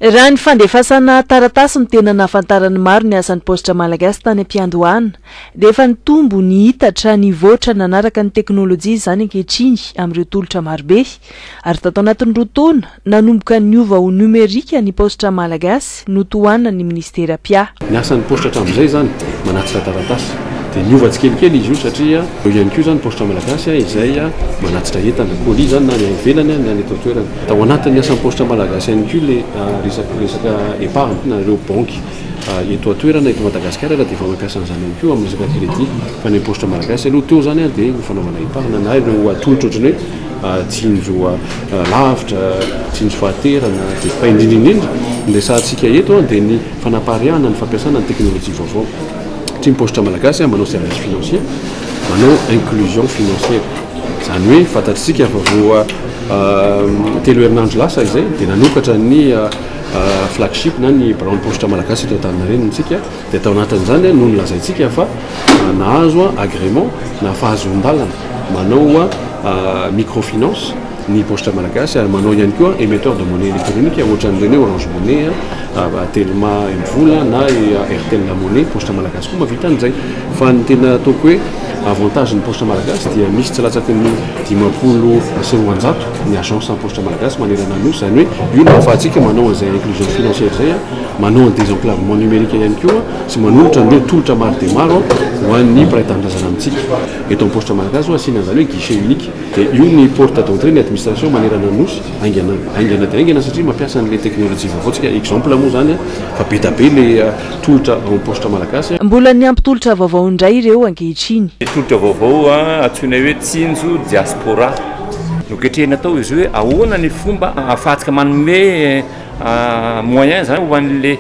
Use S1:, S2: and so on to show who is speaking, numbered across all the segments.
S1: Raha ny fandefasana taratasy no tena nahafantarany maro ny asan'ny positra malagasy tany am-piandohana dia efa nitombo ny hitatra ny voatra nanaraka ny teknôlôjia izany ankehitriny amin'ireo tolotra marobe ary tato anatin'ny roa taona nanomboka ny ova ho numerika ny positra malagasy notohanina ny ministera PIA.
S2: Ny asan'ny positra hatramin'izay zany manatitra taratasy dia niova tsikelikely izy io satria eo ihany koa zany positra malagasy izay manatitra entana colis zany na ny ivelany na ny eto an-toerana. Tao anatin'ny asan'ny positra malagasy ihany koa le resaka épargne na ireo banky eto an-toerana eto Madagasikara dia efa mampiasa an'izany ihany koa amin'ny resaka crédit fa ny positra malagasy aloha teo zany dia ny fanaovana épargne na ireo atolotra ohatrany hoe tsinjo lavitra, tsinjo fahaterana dia fa indrindrindrindra ndesantsika eto dia ny fanapariahana ny fampiasana ny teknôlôjia vaovao. Ny positra malagasy manao service financier, manao inclusion financière. Zany hoe fantatritsika fa voa telo herinandro lasa izay dia nanokatra ny flagship na ny branche positra malagasy eto Antaninarenina tsika dia tao anatin'izany no nilazaintsika fa nahazo agrément na fahazon-dalana manao microfinance ny positra malagasy ary manao ihany koa émetteur de monnaie électronique ohatran'ireny Orange Monnaie, Telma Mvola na Airtel la monnaie positra malagasy koa mavita an'izay fa ny tena ataoko hoe avantage ny positra malagasy dia misy tsy latsaky ny 50 sy 100 ny agence ny positra malagasy manerana nosy zany hoe io no ahafahantsika manao an'izay inclusion financière zay manao ny désenclavement numérique ihany koa sy manolotra ny tolotra maro dia maro ho an'ny mpiray-tanindrazana amintsika. Eto amin'ny positra malagasy asiana an'izany hoe guichet unique dia io ny porte d'entrée ny administration manerana nosy aingana dia aingana satria mampiasa an'ilay teknôlôjia vaovao tsika exemple moa zany fa be da be le tolotra ao positra malagasy.
S1: Mbola ny ampitolotra vaovao indray ireo ankehitriny.
S3: Tolotra vaovao antsoina hoe tsinjo diaspora. Noketrehina tao izy hoe ahoana ny fomba ahafahantsika manome moyen zany ho an'le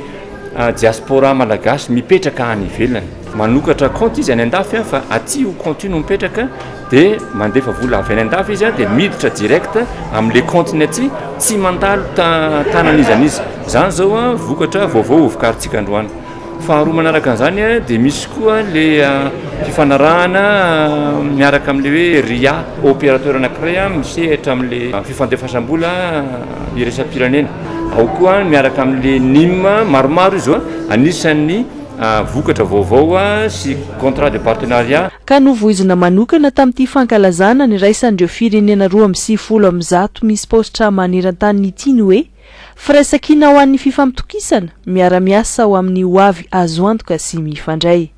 S3: diaspora malagasy mipetraka any ivelany. Manokatra compte izy any andafy fa aty ho compte no mipetraka dia mandefa vola avy any andafy izy dia miditra direct amin'le compte-ny aty tsy mandalo tanan'izanizy. Zany zao vokatra vaovao vokarintsika androany. Faharoa manaraka an'izany dia misy koa le fifanarahana miaraka amin'le hoe RIA opérateur anankiray misehatra amin'le fifandefasam-bola iraisam-pirenena. Ao koa miaraka amin'le NIM maromaro izy anisan'ny vokatra vaovao sy contrat de partenariat.
S1: Ka novoizina manokana tamin'ity fankalazana ny raisan'ireo firenena 210 misy positra maneran-tany ity ny hoe firaisankina ho an'ny fifampitokisana miara-miasa ho amin'ny hoavy azo antoka sy mifandray.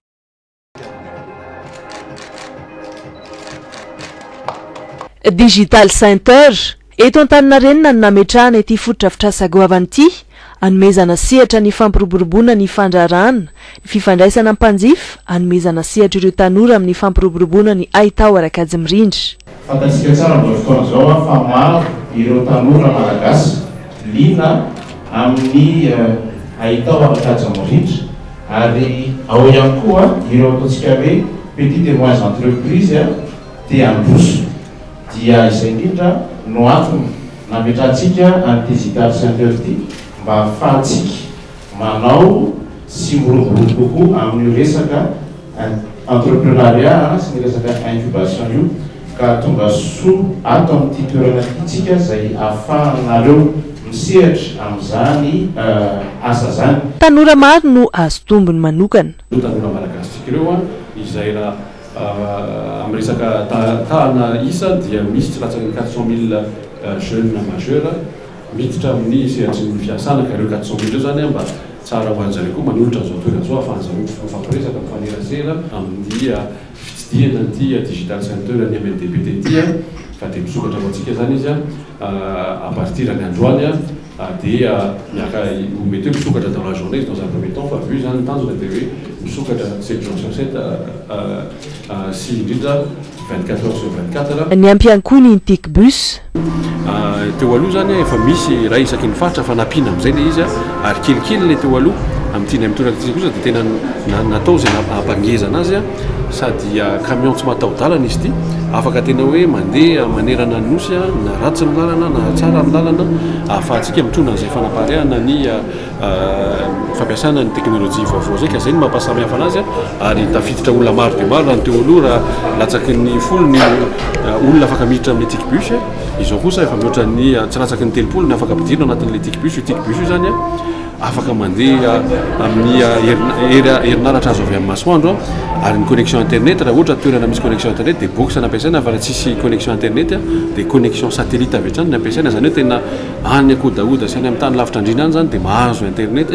S1: Digital Center eto Antaninarenina no nametrahana ity fototra goavana ity anomezana sehatra ny fampiroboroboana ny fandrarana, ny fifandraisana ampanjifa, anomezana sehatra ireo tanora amin'ny fampiroboroboana ny aitao arakajy mirindra.
S4: Fantatsika tsara amin'izao fotoana izao fa maro ireo tanora malagasy liana amin'ny aitao arakajy mirindra ary ao ihany koa ireo ataontsika hoe petite et moyenne entreprise dia androso dia izay indrindra no antony nametrahantsika any Digital Center ity mba ahafahantsika manao sy miroborobo kokoa amin'ny resaka entrepreneuriat sy ny resaka incubation io ka tonga soa ato amin'ity toerana itsika izay ahafahanareo misehatra amin'izany asa zany.
S1: Tanora maro no azo tombony manokana.
S2: Tanora malagasy ireo izay amin'ny resaka tahana isa dia misy tsy latsaky 400 000 jeunes majeurs miditra amin'ny sehatry ny fiasana ka ireo 400 000 eo zany mba tsara ho an'izareo koa manolotra zao toerana zao ahafahan'izareo mifampiresaka mifanerasera amin'ny fitsidihana ity Digital Center ny MNDPT ity fa dia misokatra ho antsika zany izy à partir ny androany dia miaka mety hoe misokatra dans la journée dans un premier temps fa vu zany tanjona dia hoe misokatra 7 jours sur 7 sy indrindra 24 heures sur 24.
S1: Ny ampiankoiny ny Tikbus.
S2: Teo aloha zany efa misy raha isaky ny faritra fa nampiana amin'izay le izy ary kelikely le teo aloha amin'ity mitondraka kosa dia tena natao zay nampangeza anazy a sady camion tsy mataho-dalana izy ity afaka tena hoe mandeha manerana ny nosy a na ratsy ny lalana na tsara ny lalana ahafahantsika mitondra an'izay fanapaharehana ny fampiasana ny teknôlôjia vaovao zay ka zay ny mampasamihafa anazy a ary tafiditra olona maro dia maro raha ny teo aloha raha latsaky ny folo ny olona afaka miditra amin'ny éthique bus izao kosa efa mihoatra ny tsy latsaky ny telopolo ny afaka ampidirina anatin'le éthique bus io zany a afaka mandeha amin'ny herinaratra azo avy amin'ny masoandro ary ny connexion internet raha ohatra toerana misy connexion internet dia box nampiasaina fa raha tsisy connexion internet dia connexion satellite avy hatrany nampiasaina zany hoe tena any akodaoda sy any amin'ny tany lavitra andrina any zany dia mahazo internet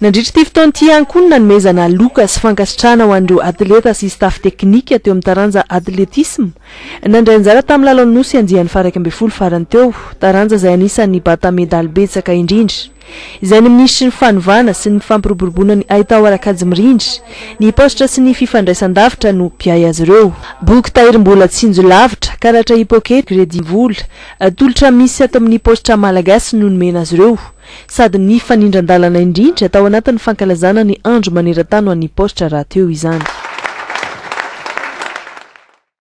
S1: nandritra ity fotoana ity ihany koa ny nanomezana loka sy fankasitrahana ho an'ireo atleta sy staff teknika teo amin'ny taranja atletisme nandray anjara tamin'ny lalao nosy anjihan'ny faraiky amby folo farany teo taranja izay anisan'ny bata medaly betsaka indrindra izay ny ministry ny fanovana sy ny fampiroboroboana ny ahitao arakajy mirindry ny postra sy ny fifandraisan-davitra no mpiay azy ireo boky tahiry mbola tsinjo lavitra karatra hipoket gredi vola tolotra misy ato amin'ny postra malagasy no nomena azy ireo sady ny fanindran-dalana indrindra atao anatin'ny fankalazana ny andro maneran-tany ho an'ny postra raha teo izany